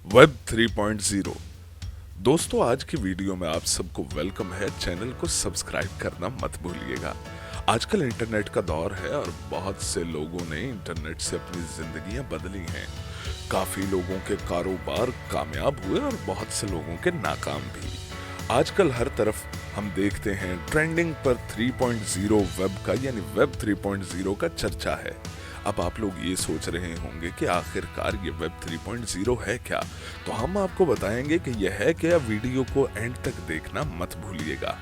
Web 3.0। दोस्तों, आज की वीडियो में आप सबको वेलकम है। चैनल को सब्सक्राइब करना मत भूलिएगा। आजकल इंटरनेट का दौर है और बहुत से लोगों ने इंटरनेट से अपनी जिंदगियां बदली हैं। काफी लोगों के कारोबार कामयाब हुए और बहुत से लोगों के नाकाम भी। आजकल हर तरफ हम देखते हैं ट्रेंडिंग पर 3.0 वेब का यानी वेब 3.0 का चर्चा है। अब आप लोग ये सोच रहे होंगे कि आखिरकार ये वेब 3.0 है क्या, तो हम आपको बताएंगे कि यह है क्या। वीडियो को एंड तक देखना मत भूलिएगा।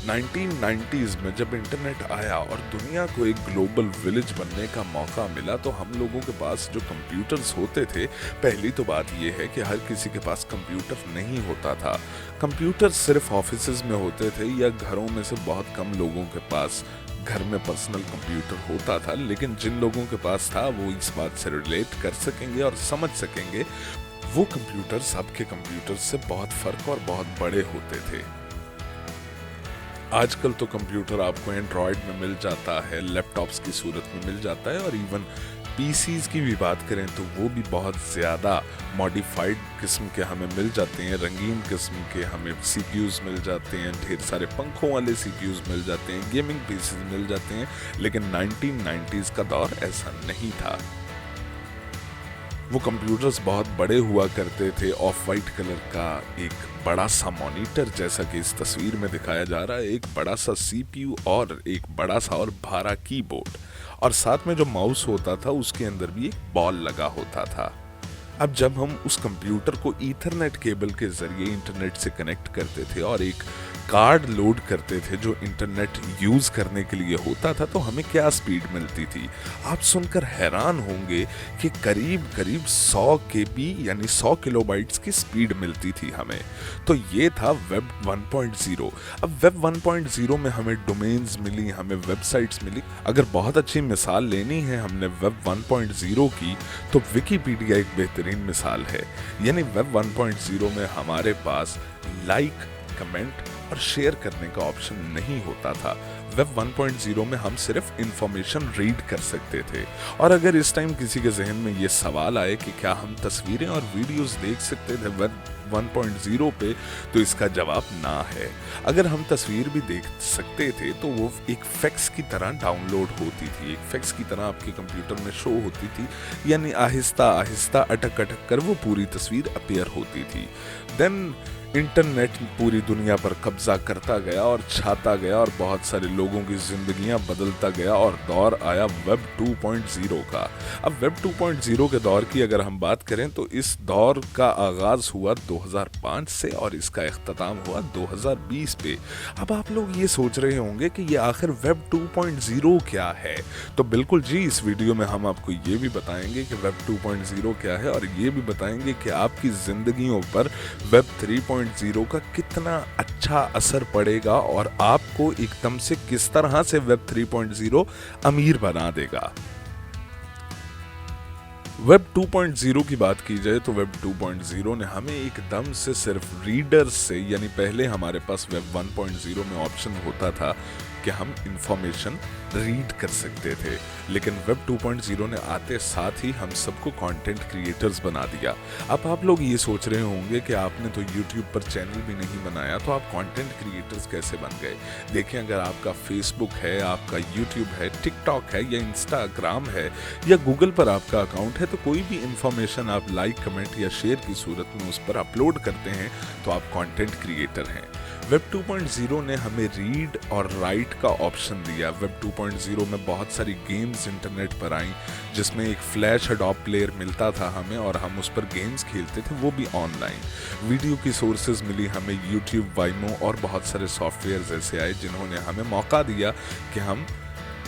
1990s में जब इंटरनेट आया और दुनिया को एक ग्लोबल विलेज बनने का मौका मिला, तो हम लोगों के पास जो कंप्यूटर्स होते थे, पहली तो बात यह है कि हर किसी के पास कंप्यूटर नहीं होता था। कंप्यूटर सिर्फ ऑफिसेज में होते थे या घरों में से बहुत कम लोगों के पास घर में पर्सनल कंप्यूटर होता था। लेकिन जिन लोगों के पास था वो इस बात से रिलेट कर सकेंगे और समझ सकेंगे, वो कंप्यूटर्स आपके कंप्यूटर से बहुत फर्क और बहुत बड़े होते थे। आजकल तो कंप्यूटर आपको एंड्रॉयड में मिल जाता है, लैपटॉप्स की सूरत में मिल जाता है, और इवन पीसीज की भी बात करें तो वो भी बहुत ज़्यादा मॉडिफाइड किस्म के हमें मिल जाते हैं। रंगीन किस्म के हमें सीपीयूज मिल जाते हैं, ढेर सारे पंखों वाले सीपीयूज मिल जाते हैं, गेमिंग पीसीज मिल जाते हैं। लेकिन 1990s का दौर ऐसा नहीं था। वो कंप्यूटर्स बहुत बड़े हुआ करते थे। ऑफ वाइट कलर का एक बड़ा सा मॉनिटर, जैसा कि इस तस्वीर में दिखाया जा रहा है, एक बड़ा सा सीपीयू और एक बड़ा सा और भारा कीबोर्ड, और साथ में जो माउस होता था उसके अंदर भी एक बॉल लगा होता था। अब जब हम उस कंप्यूटर को ईथरनेट केबल के जरिए इंटरनेट से कनेक्ट करते थे और एक कार्ड लोड करते थे जो इंटरनेट यूज करने के लिए होता था, तो हमें क्या स्पीड मिलती थी। आप सुनकर हैरान होंगे कि करीब करीब 100 केबी यानी 100 किलोबाइट्स की स्पीड मिलती थी हमें। तो ये था वेब 1.0। अब वेब 1.0 में हमें डोमेन्स मिली, हमें वेबसाइट्स मिली। अगर बहुत अच्छी मिसाल लेनी है हमने वेब 1.0 की, तो विकिपीडिया एक बेहतरीन मिसाल है। यानी वेब 1.0 में हमारे पास लाइक, कमेंट और शेयर करने का ऑप्शन नहीं होता था। वेब 1.0 में हम सिर्फ इंफॉर्मेशन रीड कर सकते थे। और अगर इस टाइम किसी के जहन में ये सवाल आए कि क्या हम तस्वीरें और वीडियोस देख सकते थे वेब 1.0 पे, तो इसका जवाब ना है। अगर हम तस्वीर भी देख सकते थे तो वो एक फैक्स की तरह डाउनलोड होती थी, एक फैक्स की तरह आपके कंप्यूटर में शो होती थी। यानी आहिस्ता आहिस्ता अटक अटक कर वो पूरी तस्वीर अपीयर होती थी। देन इंटरनेट पूरी दुनिया पर कब्जा करता गया और छाता गया और बहुत सारे लोगों की जिंदगियां बदलता गया, और दौर आया वेब 2.0 का। अब वेब 2.0 के दौर की अगर हम बात करें तो इस दौर का आगाज हुआ 2005 से और इसका इख्तिताम हुआ 2020 पे। अब आप लोग ये सोच रहे होंगे कि ये आखिर वेब 2.0 क्या है, तो बिल्कुल जी, इस वीडियो में हम आपको ये भी बताएंगे कि वेब 2.0 क्या है, और ये भी बताएंगे कि आपकी जिंदगियों पर वेब 3.0 का कितना अच्छा असर पड़ेगा और आपको एकदम से किस तरह से वेब 3.0 अमीर बना देगा। वेब 2.0 की बात की जाए तो वेब 2.0 ने हमें एकदम से सिर्फ रीडर से, यानी पहले हमारे पास वेब 1.0 में ऑप्शन होता था कि हम इंफॉर्मेशन रीड कर सकते थे, लेकिन वेब 2.0 ने आते साथ ही हम सबको कंटेंट क्रिएटर्स बना दिया। अब आप लोग ये सोच रहे होंगे कि आपने तो यूट्यूब पर चैनल भी नहीं बनाया, तो आप कंटेंट क्रिएटर्स कैसे बन गए। देखिए, अगर आपका फेसबुक है, आपका यूट्यूब है, टिकटॉक है या इंस्टाग्राम है या गूगल पर आपका अकाउंट है, तो कोई भी इंफॉर्मेशन आप लाइक, कमेंट या शेयर की सूरत में उस पर अपलोड करते हैं तो आप कंटेंट क्रिएटर हैं। वेब 2.0 ने हमें रीड और राइट का ऑप्शन दिया। वेब 2.0 में बहुत सारी गेम्स इंटरनेट पर आई, जिसमें एक फ्लैश एडोब प्लेयर मिलता था हमें और हम उस पर गेम्स खेलते थे, वो भी ऑनलाइन। वीडियो की सोर्सेज मिली हमें, यूट्यूब, वाइमो और बहुत सारे सॉफ्टवेयर ऐसे आए जिन्होंने हमें मौका दिया कि हम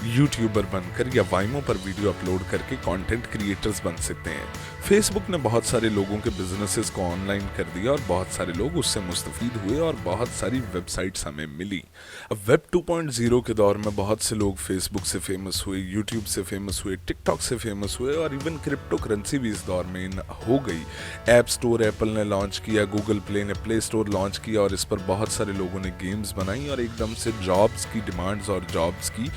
यूट्यूबर बनकर या वाइमो पर वीडियो अपलोड करके कंटेंट क्रिएटर्स बन सकते हैं। फेसबुक ने बहुत सारे लोगों के बिजनेसेस को ऑनलाइन कर दिया और बहुत सारे लोग उससे मुस्तफीद हुए और बहुत सारी वेबसाइट्स हमें मिली। अब वेब 2.0 के दौर में बहुत से लोग फेसबुक से फेमस हुए, यूट्यूब से फेमस हुए, टिकटॉक से फेमस हुए, और इवन क्रिप्टो करेंसी भी इस दौर में हो गई। ऐप स्टोर एप्पल ने लॉन्च किया, गूगल प्ले ने प्ले स्टोर लॉन्च किया और इस पर बहुत सारे लोगों ने गेम्स बनाई, और एकदम से जॉब्स की डिमांड्स और जॉब्स की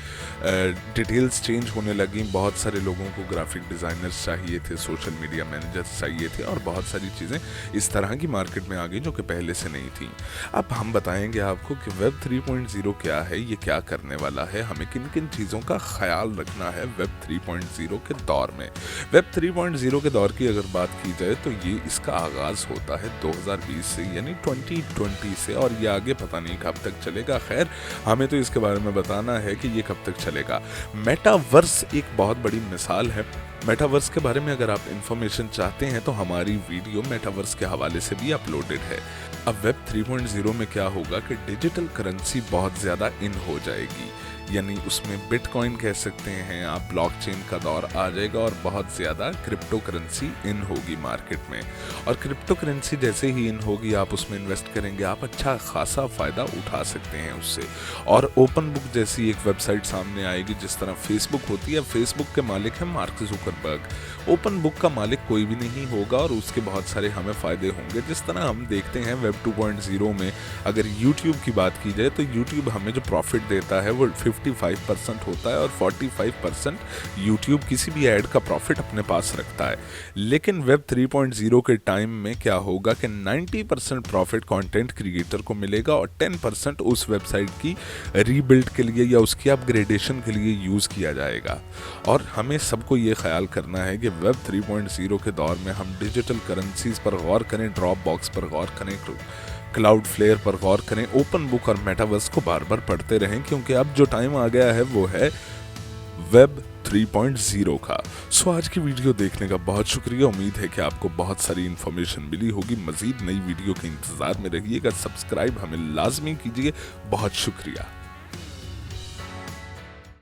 डिटेल्स चेंज होने लगी। बहुत सारे लोगों को ग्राफिक डिज़ाइनर्स चाहिए थे, सोशल मीडिया एरिया मैनेजर्स चाहिए थे और बहुत सारी चीज़ें इस तरह की मार्केट में आ गई जो कि पहले से नहीं थी। अब हम बताएंगे आपको कि वेब 3.0 क्या है, ये क्या करने वाला है, हमें किन किन चीज़ों का ख्याल रखना है वेब 3.0 के दौर में। वेब 3.0 के दौर की अगर बात की जाए तो ये इसका आगाज़ होता है 2020 से, यानी 2020 से, और ये आगे पता नहीं कब तक चलेगा। खैर, हमें तो इसके बारे में बताना है कि ये कब तक चलेगा। मेटावर्स एक बहुत बड़ी मिसाल है। मेटावर्स के बारे में अगर आप इन्फॉर्मेशन चाहते हैं तो हमारी वीडियो मेटावर्स के हवाले से भी अपलोडेड है। अब वेब 3.0 में क्या होगा कि डिजिटल करेंसी बहुत ज़्यादा इन हो जाएगी, यानी उसमें बिटकॉइन कह सकते हैं आप, ब्लॉकचेन का दौर आ जाएगा और बहुत ज़्यादा क्रिप्टो करेंसी इन होगी मार्केट में। और क्रिप्टो करेंसी जैसे ही इन होगी, आप उसमें इन्वेस्ट करेंगे, आप अच्छा खासा फ़ायदा उठा सकते हैं उससे। और ओपन बुक जैसी एक वेबसाइट सामने आएगी, जिस तरह फेसबुक होती है। फेसबुक के मालिक है मार्क जुकरबर्ग, ओपन बुक का मालिक कोई भी नहीं होगा और उसके बहुत सारे हमें फ़ायदे होंगे। जिस तरह हम देखते हैं वेब 2.0 में अगर यूट्यूब की बात की जाए तो यूट्यूब हमें जो प्रॉफिट देता है वो 55% होता है और 45% यूट्यूब किसी भी ऐड का प्रॉफिट अपने पास रखता है। लेकिन वेब 3.0 के टाइम में क्या होगा कि 90% प्रॉफिट कंटेंट क्रिएटर को मिलेगा और 10% उस वेबसाइट की रीबिल्ड के लिए या उसकी अपग्रेडेशन के लिए यूज़ किया जाएगा। और हमें सबको ये ख्याल करना है कि वेब 3.0 के दौर में हम डिजिटल करेंसीज पर गौर करें, ड्रॉप बॉक्स पर गौर करें, क्लाउड फ्लेयर पर गौर करें, ओपन बुक और मेटावर्स को बार बार पढ़ते रहें, क्योंकि अब जो टाइम आ गया है वो है वेब 3.0 का। सो आज की वीडियो देखने का बहुत शुक्रिया। उम्मीद है कि आपको बहुत सारी इन्फॉर्मेशन मिली होगी। मजीद नई वीडियो के इंतज़ार में रहिएगा। सब्सक्राइब हमें लाजमी कीजिए। बहुत शुक्रिया।